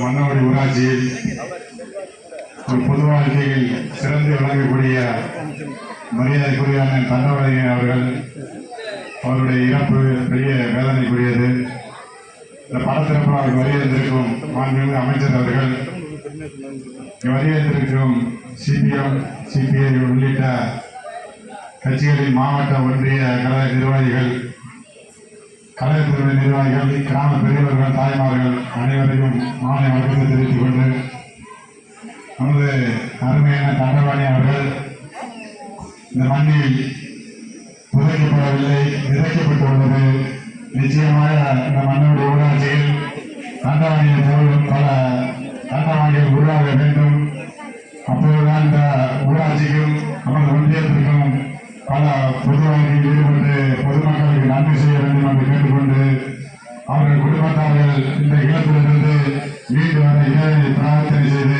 மன்னவடி ஊராட்சியில் ஒரு பொது வாழ்க்கையில் சிறந்து விளங்கக்கூடிய மரியாதைக்குரிய தண்டவரையன் அவர்கள், அவருடைய இறப்பு பெரிய வேதனைக்குரியது. இந்த படத்திறப்பாக வருகின்றிருக்கும் மாண்புமிகு அமைச்சர் அவர்கள், வருகின்றிருக்கும் சிபிஎம், சிபிஐ உள்ளிட்ட கட்சிகளின் மாவட்ட ஒன்றிய கழக நிர்வாகிகள், கழகத்துறை நிர்வாகிகள், கிராம பெரியவர்கள், தாய்மார்கள் அனைவரையும் மாலை வணக்கத்தை தெரிவித்துக் கொண்டு, நமது அருமையான தண்டவாணி அவர்கள் இந்த மண்ணில் புதைக்கப்படவில்லை, விதைக்கப்பட்டுள்ளது. நிச்சயமாக இந்த மண்ணுடைய ஊராட்சியில் தண்டவாணியை போலும் பல தண்டவாணிகள் உருவாக வேண்டும். அப்போதுதான் இந்த ஊராட்சிக்கும் நமது ஒன்றியத்திற்கும் பல பொது வாழ்க்கையில் ஈடுபட்டு பொதுமக்களுக்கு நன்மை செய்ய வேண்டும் என்று கேட்டுக்கொண்டு, அவர்கள் குடும்பத்தார்கள் இந்த இடத்திலிருந்து மீண்டு வர இறைவனை பிரார்த்தனை செய்து